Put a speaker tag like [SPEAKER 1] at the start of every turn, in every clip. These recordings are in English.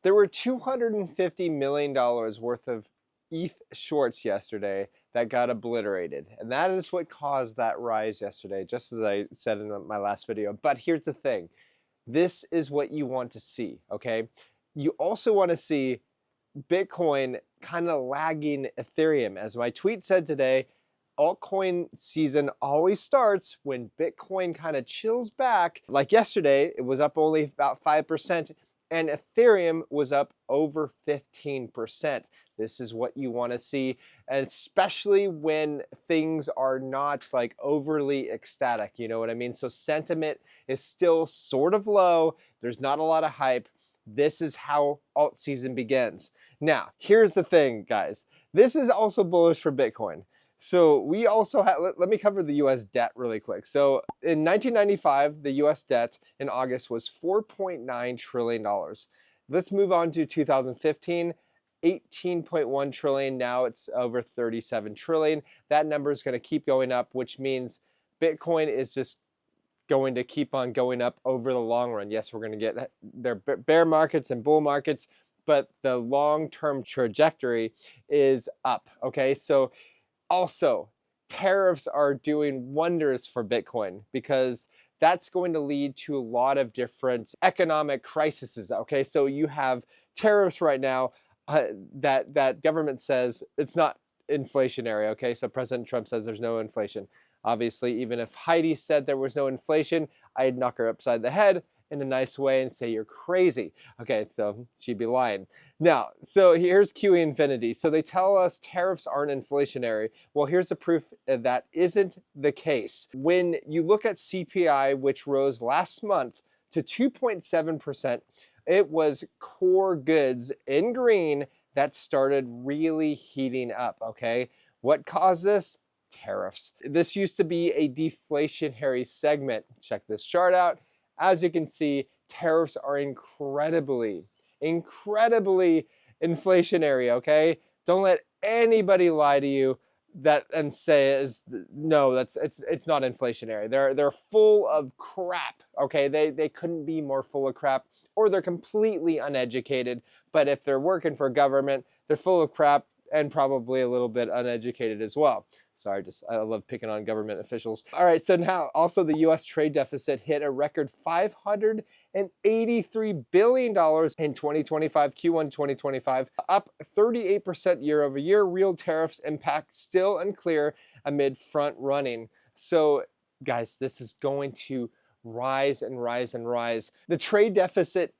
[SPEAKER 1] There were $250 million worth of ETH shorts yesterday that got obliterated. And that is what caused that rise yesterday, just as I said in my last video. But here's the thing. This is what you want to see, okay? You also want to see Bitcoin kind of lagging Ethereum. As my tweet said today, altcoin season always starts when Bitcoin kind of chills back. Like yesterday, it was up only about 5%, and Ethereum was up over 15%. This is what you want to see, and especially when things are not like overly ecstatic, you know what I mean? So sentiment is still sort of low. There's not a lot of hype. This is how alt season begins. Now, here's the thing, guys. This is also bullish for Bitcoin. So we also have, let me cover the US debt really quick. So in 1995, the US debt in August was $4.9 trillion. Let's move on to 2015, 18.1 trillion. Now it's over 37 trillion. That number is going to keep going up, which means Bitcoin is just going to keep on going up over the long run. Yes, we're going to get their bear markets and bull markets, but the long-term trajectory is up, okay? So also, tariffs are doing wonders for Bitcoin because that's going to lead to a lot of different economic crises, okay? So you have tariffs right now that government says it's not inflationary, okay? So President Trump says there's no inflation. Obviously, even if Heidi said there was no inflation, I'd knock her upside the head in a nice way and say you're crazy. Okay, so she'd be lying. Now, so here's QE Infinity. So they tell us tariffs aren't inflationary. Well, here's the proof that isn't the case. When you look at CPI, which rose last month to 2.7%, it was core goods in green that started really heating up, okay? What caused this? Tariffs. This used to be a deflationary segment. Check this chart out. As you can see, tariffs are incredibly inflationary, okay? Don't let anybody lie to you that and say is no, it's not inflationary. They're full of crap, okay? They couldn't be more full of crap, or they're completely uneducated. But if they're working for government, they're full of crap and probably a little bit uneducated as well. Sorry, I love picking on government officials. All right, so now also the US trade deficit hit a record $583 billion in 2025, Q1 2025, up 38% year over year. Real tariffs impact still unclear amid front running. So guys, this is going to rise and rise and rise. The trade deficit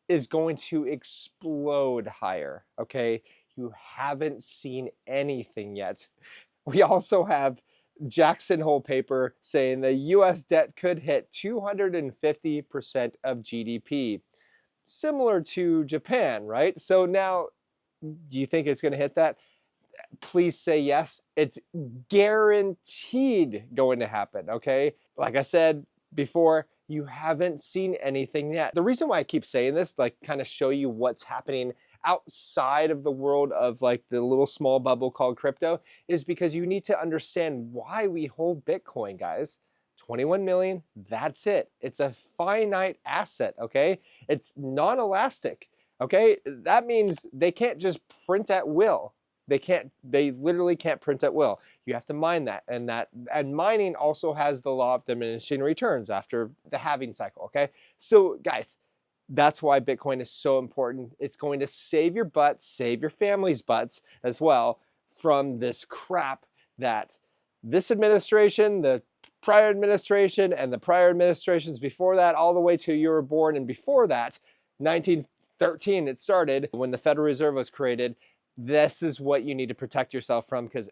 [SPEAKER 1] is going to explode higher, okay? You haven't seen anything yet. We also have Jackson Hole paper saying the US debt could hit 250% of GDP, similar to Japan, right? So now, do you think it's going to hit that? Please say yes. It's guaranteed going to happen, okay? Like I said before, you haven't seen anything yet. The reason why I keep saying this, like kind of show you what's happening outside of the world of like the little small bubble called crypto, is because you need to understand why we hold Bitcoin, guys. 21 million, that's it. It's a finite asset, okay? It's non-elastic, okay? That means they can't just print at will. They literally can't print at will. You have to mine that, and mining also has the law of diminishing returns after the halving cycle, okay? So guys, that's why Bitcoin is so important. It's going to save your butt, save your family's butts as well from this crap that this administration, the prior administration, and the prior administrations before that, all the way to you were born and before that, 1913 it started when the Federal Reserve was created. This is what you need to protect yourself from, because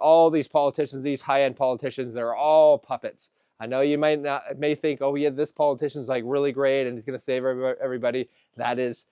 [SPEAKER 1] all these politicians, these high-end politicians, they're all puppets. I know you may think, oh yeah, this politician's like really great and he's going to save everybody. That is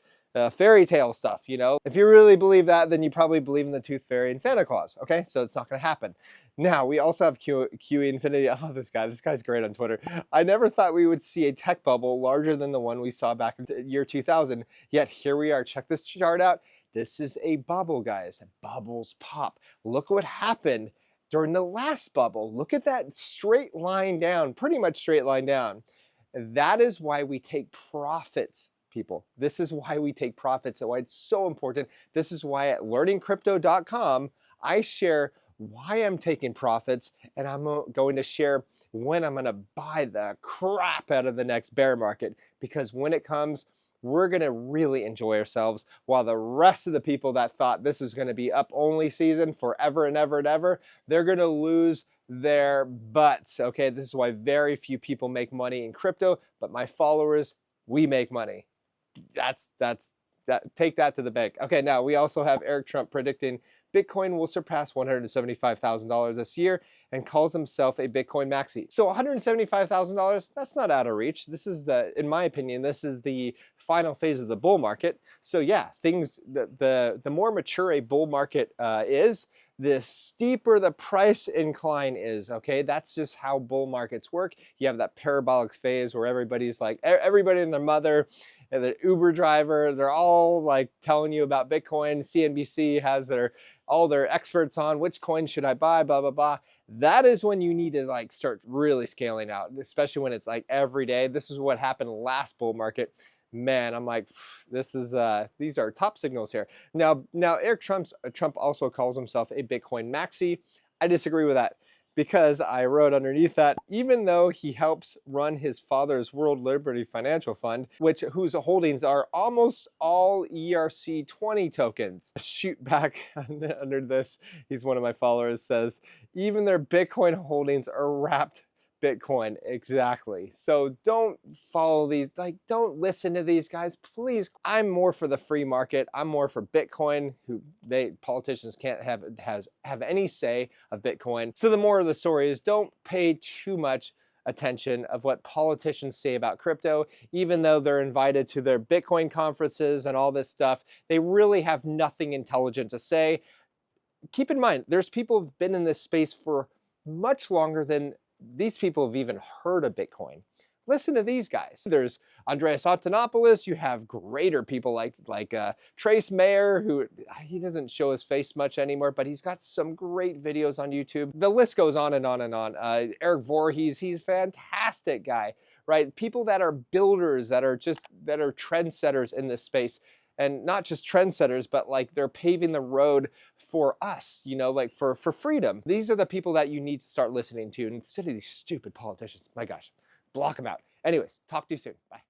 [SPEAKER 1] fairy tale stuff, you know? If you really believe that, then you probably believe in the Tooth Fairy and Santa Claus, okay? So it's not going to happen. Now, we also have QE Infinity. I love this guy. This guy's great on Twitter. I never thought we would see a tech bubble larger than the one we saw back in the year 2000, yet here we are. Check this chart out. This is a bubble, guys. Bubbles pop. Look what happened during the last bubble. Look at that straight line down, pretty much straight line down. That is why we take profits people. This is why we take profits and why it's so important. This is why at learningcrypto.com, I share why I'm taking profits, and I'm going to share when I'm going to buy the crap out of the next bear market, because when it comes, we're going to really enjoy ourselves, while the rest of the people that thought this is going to be up only season forever and ever and ever, they're going to lose their butts. Okay, this is why very few people make money in crypto, but my followers, we make money. Take that to the bank. Okay, now we also have Eric Trump predicting Bitcoin will surpass $175,000 this year and calls himself a Bitcoin maxi. So $175,000, that's not out of reach. This is in my opinion, this is the final phase of the bull market. So yeah, the more mature a bull market is, the steeper the price incline is, okay? That's just how bull markets work. You have that parabolic phase where everybody's like, everybody and their mother, and the Uber driver, they're all like telling you about Bitcoin. CNBC has all their experts on which coin should I buy, blah, blah, blah. That is when you need to like start really scaling out, especially when it's like every day. This is what happened last bull market. Man, I'm like, these are top signals here. Now Eric Trump also calls himself a Bitcoin maxi. I disagree with that, because I wrote underneath that, even though he helps run his father's World Liberty Financial Fund, whose holdings are almost all ERC20 tokens. Shoot back under this, he's one of my followers, says, even their Bitcoin holdings are wrapped Bitcoin. Exactly. So don't follow these, don't listen to these guys, please. I'm more for the free market. I'm more for Bitcoin, politicians can't have any say of Bitcoin. So the moral of the story is, don't pay too much attention of what politicians say about crypto. Even though they're invited to their Bitcoin conferences and all this stuff, they really have nothing intelligent to say. Keep in mind, there's people who've been in this space for much longer than these people have even heard of Bitcoin. Listen to these guys. There's Andreas Antonopoulos. You have greater people like Trace Mayer, who he doesn't show his face much anymore, but he's got some great videos on YouTube. The list goes on and on and on. Eric Voorhees, he's a fantastic guy, right? People that are builders, that are trendsetters in this space. And not just trendsetters, but like they're paving the road for us, like for freedom. These are the people that you need to start listening to instead of these stupid politicians. My gosh, block them out. Anyways, talk to you soon. Bye.